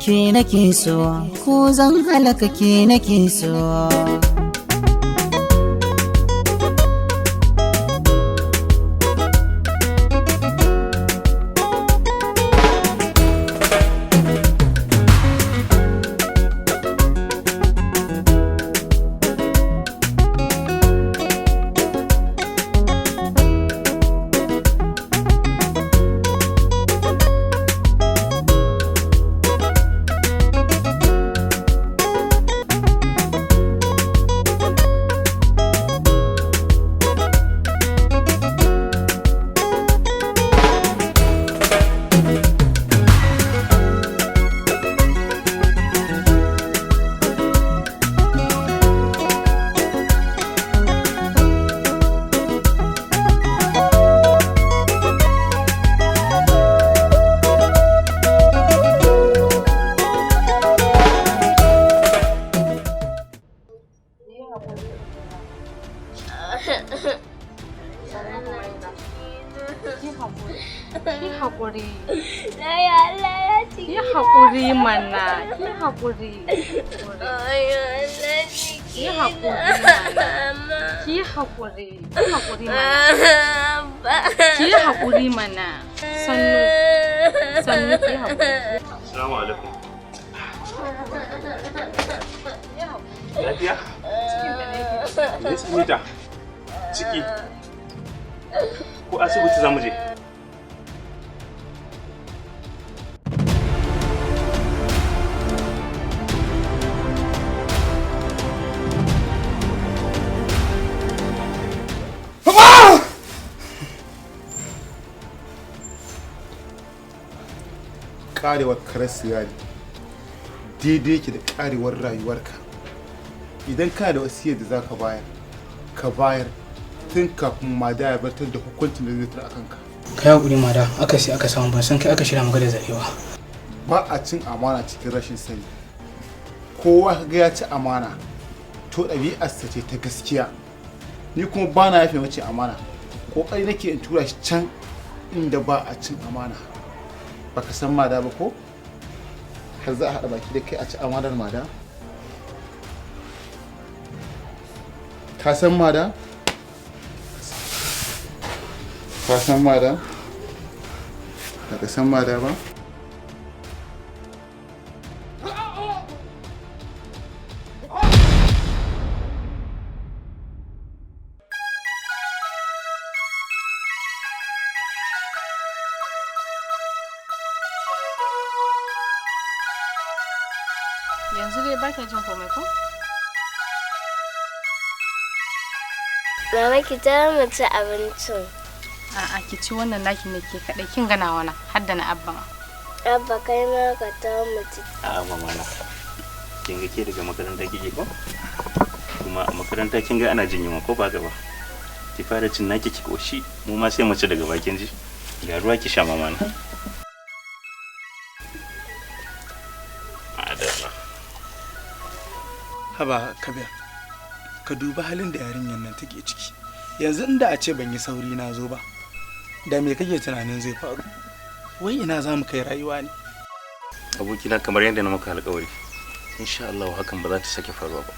Ke nake so, ko zan halaka ke nake so. Assalamu alaikum. Lafiya? Me sani ta? Ciki. Ko asibiti zamu je? karewar karasiyari daidai yake da karewar rayuwarka. Idan kana da wasiyar da zaka bayar, ka bayar tun kafin mada ya bartar da hukuncin da zai tura akan ka. Kai hakuri mada, aka sai aka samu ban san kai aka shirya maka da zarewa. Ba a cin amana cikin rashin sani. Kowa ga ya ci amana to ɗabi'arsa ce ta gaskiya. Ni kuma ba na yafe mace amana. Kokari nake in tura shi can inda ba a cin amana. Baka san mada ba ko? Har za a haɗa baki da kai a ci amanar mada? Ka san mada? Ka san mada? Baka san mada ba? Yanzu dai ba ka jin komai ko? Mama ki ta mu ci abincin. A'a ki ci wannan naki ne ke kadai kin gana wana har da na abba. Abba kai ma ka ta mu ci. A'a mama na. Kin ga ke daga makaranta kike ko? Kuma a makaranta kin ga ana jin yunwa ko ba gaba. Ki fara cin naki ki koshi, mu ma sai mu ci daga bakin ji. Ga ruwa ki sha mama na. Haba Kabir, ka duba halin da yarinyar nan take ciki. Yanzu inda a ce ban yi sauri na zo ba, da me kake tunanin zai faru? Wai ina za mu kai rayuwa ne? Abokina kamar yadda na maka alƙawari, insha Allah hakan ba za ta sake faruwa ba.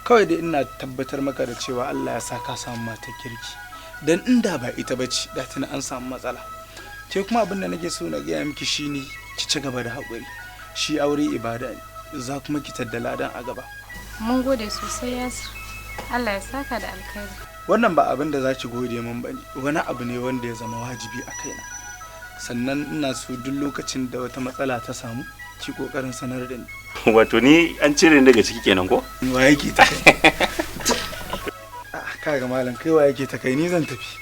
Kawai dai ina tabbatar maka da cewa Allah ya sa ka samu matar kirki. Dan inda ba ita bace, da tuna an samu matsala. Ke kuma abin da nake so na gaya miki shine ki ci gaba da haƙuri. Shi aure ibada ne, za kuma ki tadda ladan a gaba. Mun gode sosai Yasir. Allah ya saka da alkhairi. Wannan ba abin da za ki gode min bane, wani abu ne wanda ya zama wajibi a kaina. Sannan ina so duk lokacin da wata matsala ta samu ki kokarin sanar da ni. Wato ni an cire ni daga ciki kenan ko? Wa yake ta kai? Kaga malam kai wa yake ta kai, ni zan tafi.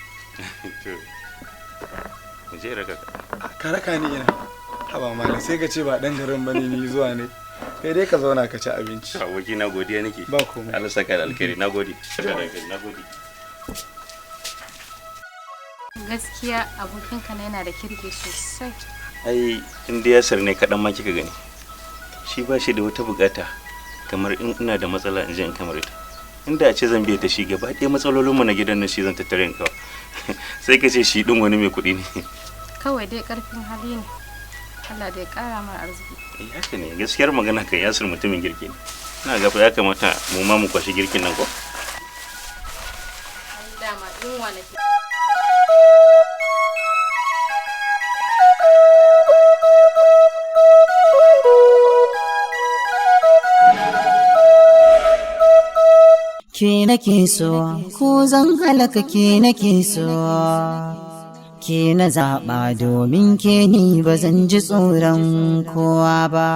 Mu je raka. Ka raka ni ina. Haba malam sai ka ce ba dan garin bane ni zuwa ne. Kai dai ka zauna ka ci abinci. Aboki na godiya nake. Ba komai. Allah saka da alkhairi. Nagode. Nagode. Gaskiya abokinka na yana da kirki sosai. Ai inda Yasir ne kaɗan ma kika gani. Shi ba shi da wata bukata kamar in ina da matsala in je in kamar ita. Inda a ce zan biya ta shi gaba ɗaya matsalolinmu na gidan nan shi zan tattare in kawo. Sai ka ce shi ɗin wani mai kuɗi ne. Kawai dai ƙarfin hali ne. Allah dai ƙara mana arziki. Haka ne gaskiyar magana kan Yasir mutumin girki ne. Ina ga fa ya kamata mu ma mu kwashi girkin nan ko? Dama yunwa nake. Ke nake so, ko zan halaka ke nake so. Ke na zaɓa domin ke ni ba zan ji tsoron kowa ba.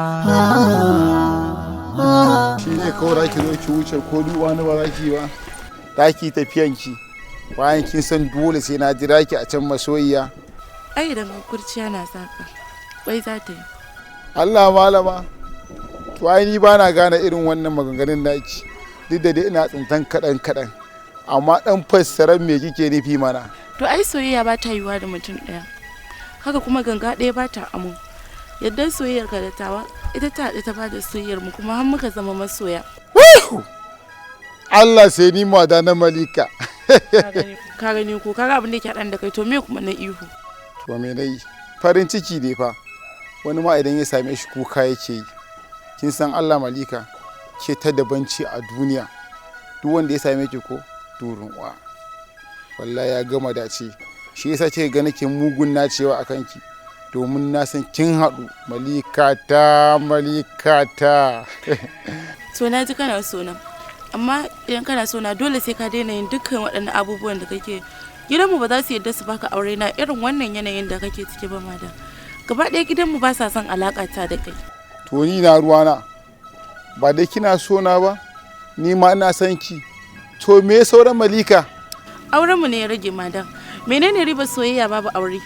Shi ne kawai ki zo ki wuce ko duwa na ba za ki ba. Daki tafiyanki bayan kin san dole sai na jira ki a can masoyiya. Ai idan kurciya na saka, wai za ta yi. Allah malama, to ai ni ba na gane irin wannan maganganun naki. Duk da dai ina tsintan kaɗan amma ɗan fassarar me kike nufi mana. To ai soyayya ba ta yiwa da mutum ɗaya, haka kuma ganga ɗaya ba ta amo. Yadda soyayyar ka da tawa ita ta haɗu ta ba da soyayyar mu kuma har muka zama masoya. Allah sai ni da na malika. Ka gani ko kaga abin da yake haɗan da kai, to me kuma na ihu. To me nayi, farin ciki ne fa, wani ma idan ya same shi kuka yake yi. Kin san Allah malika ke ta dabanci a duniya, duk wanda ya same ki ko durin uwa wallahi ya gama dace. Shi yasa kika ga nake mugun nacewa a kanki, domin na san kin haɗu malikata. To na ji kana so na, amma idan kana so na dole sai ka daina yin dukkan waɗannan abubuwan da kake. Gidanmu ba za su yarda su baka aure na irin wannan yanayin da kake ciki ba ma da. Gaba ɗaya gidanmu ba sa son alaƙa ta da kai. To ni na ruwana, ba dai kina so na ba, ni ma ina son ki. To me sauran malika? Aurenmu ne ya rage madan. Menene ribar soyayya babu aure?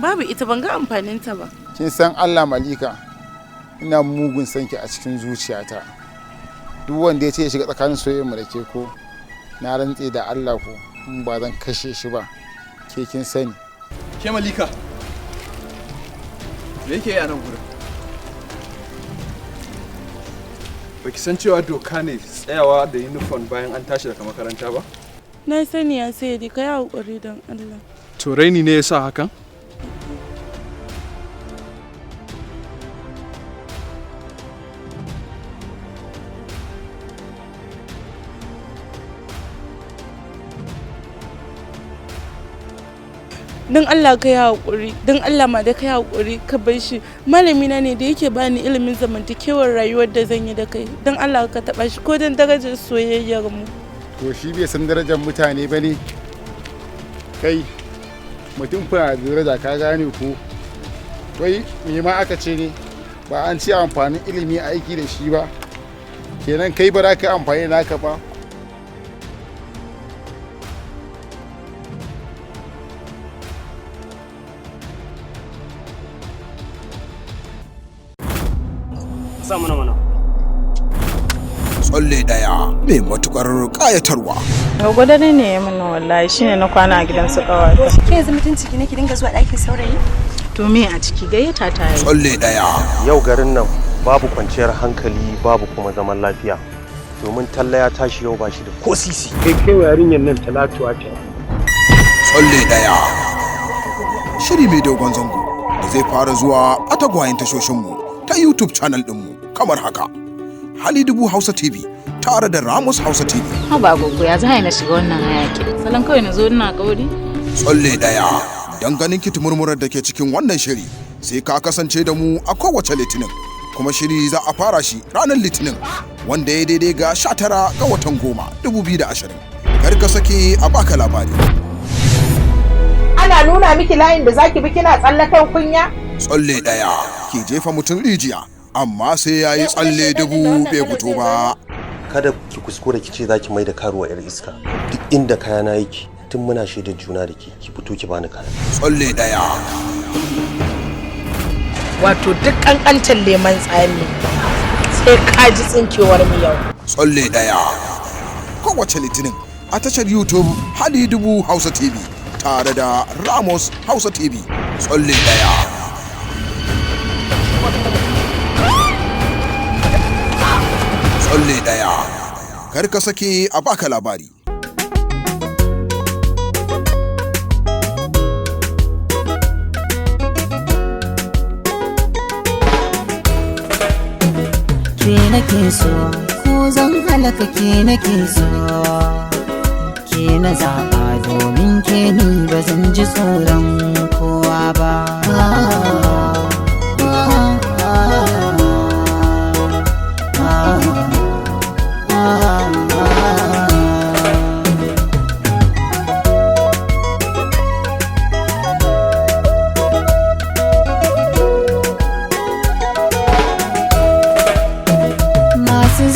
Babu ita, ban ga amfaninta ba. Kin san Allah malika, ina mugun sanki a cikin zuciyata. Duk wanda ya ce ya shiga tsakanin soyayyar mu da ke ko, na rantse da Allah ko in ba zan kashe shi ba. Ke kin sani. Ke malika, me yake yi a nan gurin? Baki san cewa doka ne tsayawa da uniform bayan an tashi daga makaranta ba? Na sani ya sai ka yi haƙuri don Allah. To raini ne ya sa hakan? Don Allah ka yi haƙuri, don Allah ma da ka yi haƙuri ka bar shi. Malamina ne da yake bani ilimin zamantakewar rayuwar da zan yi da kai. Don Allah ka taɓa shi ko don darajar soyayyar mu. To shi bai san darajar mutane ba ne? Kai, mutum fa da daraja ka gane ko? Wai me ma aka ce ne? Ba an ci amfanin ilimi a aiki da shi ba. Kenan kai ba za ka yi amfani da naka ba. Tsalle daya mai matukar kayatarwa. Gwagwadare ne ya mana wallahi shine na kwana a gidan su kawata. Ke yanzu mutunci ki ne ki dinga zuwa ɗakin saurayi? To me a ciki gayyata ta yi. Tsalle daya. Yau garin nan babu kwanciyar hankali babu kuma zaman lafiya. Domin talla ya tashi yau ba shi da ko sisi. Kai yarinyar nan Talatuwa ce. Tsalle daya. Shiri mai dogon zango da zai fara zuwa a tagwayen tashoshinmu ta YouTube channel ɗinmu kamar haka. Halidubu Hausa TV tare da Ramus Hausa TV. Ha ba gogo ya zai na shiga wannan hayaki. Salon kawai na zo ina kauri. Tsalle daya. Dan ganin ki murmurar da ke cikin wannan shiri sai ka kasance da mu a kowace litinin. Kuma shiri za a fara shi ranar litinin wanda ya daidai ga 19 ga watan 10 2020. Kar ka sake a baka labari. Ana nuna miki layin da zaki bi kina tsallakan kunya? Tsalle daya ke jefa mutum rijiya, amma sai yayi tsalle dubu bai fito ba. Kada ki kuskure ki ce zaki mai da karuwa yar iska. Duk inda kayana yake tun muna shaidar juna da ki fito ki bani kaya. Tsalle daya. Wato duk kankantar leman tsami sai ka ji tsinkewar mu yau. Tsalle daya. Kowace litinin a tashar YouTube Hali Dubu Hausa TV tare da Ramos Hausa TV. Tsalle daya. Tsalle daya. Kar ka sake a baka labari. Ke nake so, ko zan halaka ke nake so. Ke na zaɓa domin ke ni ba zan ji tsoron kowa ba.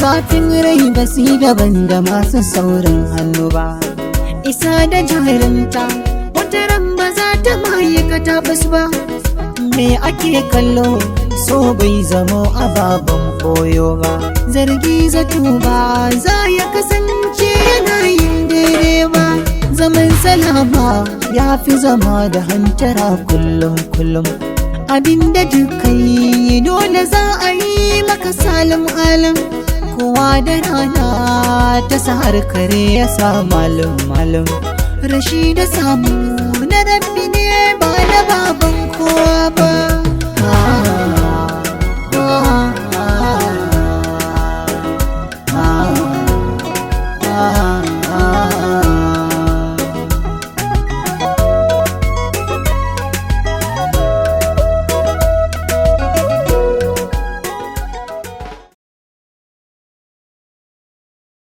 Zafin rai ba su daban da masu saurin hannu ba. Isa da jarinta wata ran ba za ta ma'aikata bas ba. Me ake kallo so bai zamo ababen koyo ba. Zargi zato ba za ya kasance yana yin daidai ba. Zaman salama ya fi zama da hantara kullum. Abinda duka yi dole za a yi maka salim alam. Kowa da rana ta sahar kare ya sa malum. Rashi da samu na rabbi ne ba na baban kowa ba.